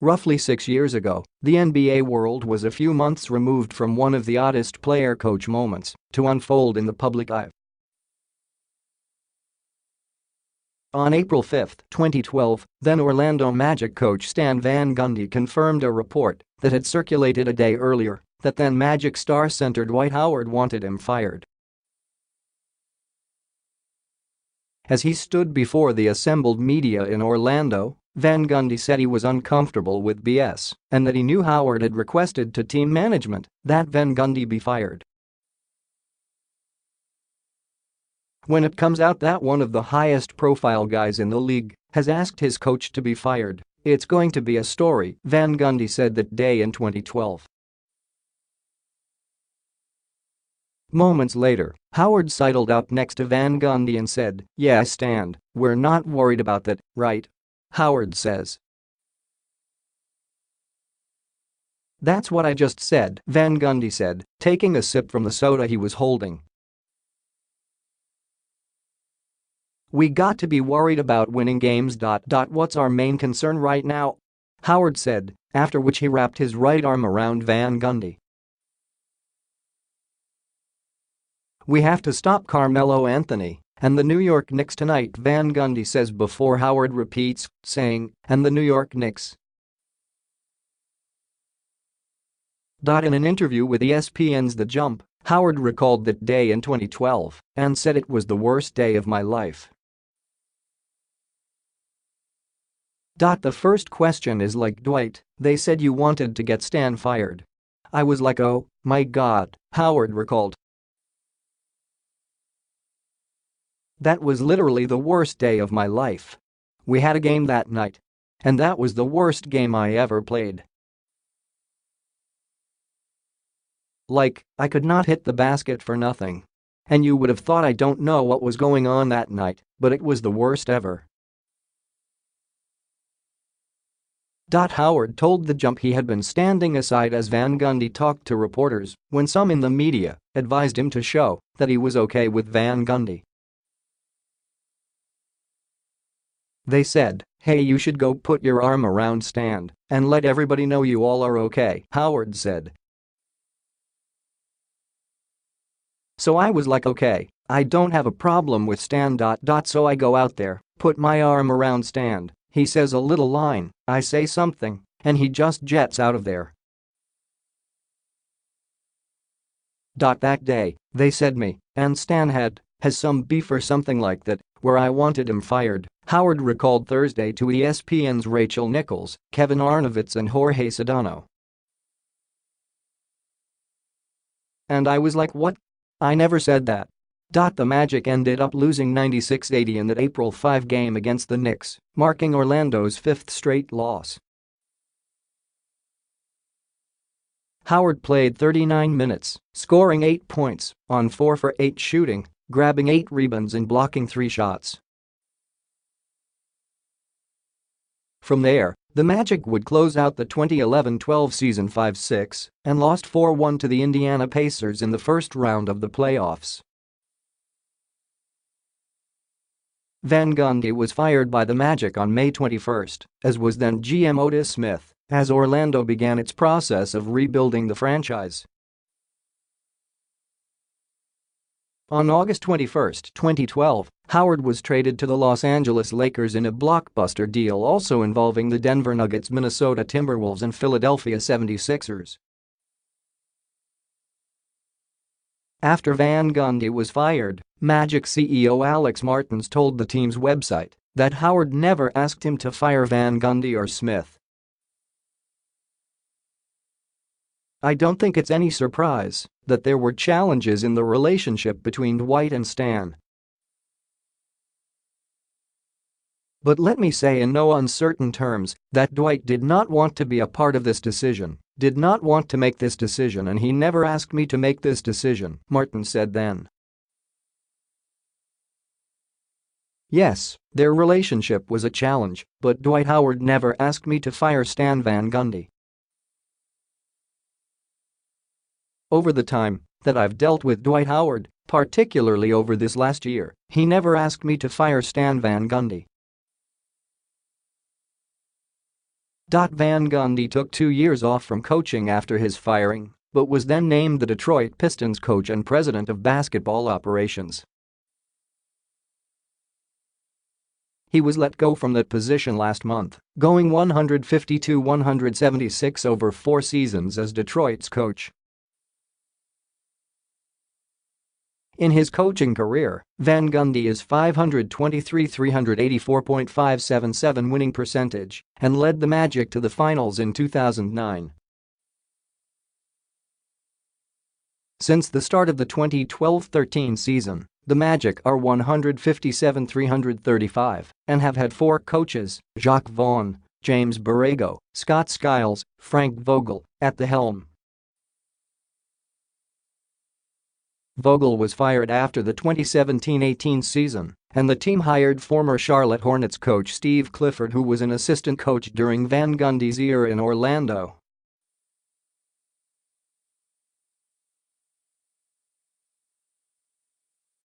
Roughly 6 years ago, the NBA world was a few months removed from one of the oddest player-coach moments to unfold in the public eye. On April 5, 2012, then Orlando Magic coach Stan Van Gundy confirmed a report that had circulated a day earlier that then Magic star center Dwight Howard wanted him fired. As he stood before the assembled media in Orlando, Van Gundy said he was uncomfortable with BS and that he knew Howard had requested to team management that Van Gundy be fired. When it comes out that one of the highest-profile guys in the league has asked his coach to be fired, it's going to be a story, Van Gundy said that day in 2012. Moments later, Howard sidled up next to Van Gundy and said, "Yeah, Stan, we're not worried about that, right?" Howard says. "That's what I just said," Van Gundy said, taking a sip from the soda he was holding. "We got to be worried about winning games. What's our main concern right now?" Howard said, after which he wrapped his right arm around Van Gundy. "We have to stop Carmelo Anthony and the New York Knicks tonight," Van Gundy says before Howard repeats, saying, "and the New York Knicks." In an interview with ESPN's The Jump, Howard recalled that day in 2012 and said it was the worst day of my life. "The first question is like, Dwight, they said you wanted to get Stan fired. I was like, oh my God," Howard recalled. "That was literally the worst day of my life. We had a game that night. And that was the worst game I ever played. Like, I could not hit the basket for nothing. And you would have thought I don't know what was going on that night, but it was the worst ever." Howard told The Jump he had been standing aside as Van Gundy talked to reporters when some in the media advised him to show that he was okay with Van Gundy. "They said, hey, you should go put your arm around Stan and let everybody know you all are okay," Howard said. "So I was like, okay, I don't have a problem with Stan. So I go out there, put my arm around Stan, he says a little line, I say something, and he just jets out of there. That day, they said me and Stan has some beef or something like that, where I wanted him fired," Howard recalled Thursday to ESPN's Rachel Nichols, Kevin Arnovitz and Jorge Sedano. "And I was like, what? I never said that." The Magic ended up losing 96-80 in that April 5 game against the Knicks, marking Orlando's fifth straight loss. Howard played 39 minutes, scoring 8 points on 4 for 8 shooting, grabbing 8 rebounds and blocking 3 shots. From there, the Magic would close out the 2011-12 season 5-6 and lost 4-1 to the Indiana Pacers in the first round of the playoffs. Van Gundy was fired by the Magic on May 21, as was then GM Otis Smith, as Orlando began its process of rebuilding the franchise. On August 21, 2012, Howard was traded to the Los Angeles Lakers in a blockbuster deal also involving the Denver Nuggets, Minnesota Timberwolves and Philadelphia 76ers. After Van Gundy was fired, Magic CEO Alex Martins told the team's website that Howard never asked him to fire Van Gundy or Smith. "I don't think it's any surprise that there were challenges in the relationship between Dwight and Stan. But let me say in no uncertain terms that Dwight did not want to be a part of this decision, did not want to make this decision, and he never asked me to make this decision," Martin said then. Yes, their relationship was a challenge, but Dwight Howard never asked me to fire Stan Van Gundy. Over the time that I've dealt with Dwight Howard, particularly over this last year, he never asked me to fire Stan Van Gundy. Van Gundy took 2 years off from coaching after his firing, but was then named the Detroit Pistons coach and president of basketball operations. He was let go from that position last month, going 152-176 over 4 seasons as Detroit's coach. In his coaching career, Van Gundy is .523 .384.577 winning percentage and led the Magic to the finals in 2009. Since the start of the 2012-13 season, the Magic are 157-335 and have had 4 coaches: Jacques Vaughn, James Borrego, Scott Skiles, Frank Vogel, at the helm. Vogel was fired after the 2017-18 season, and the team hired former Charlotte Hornets coach Steve Clifford, who was an assistant coach during Van Gundy's year in Orlando.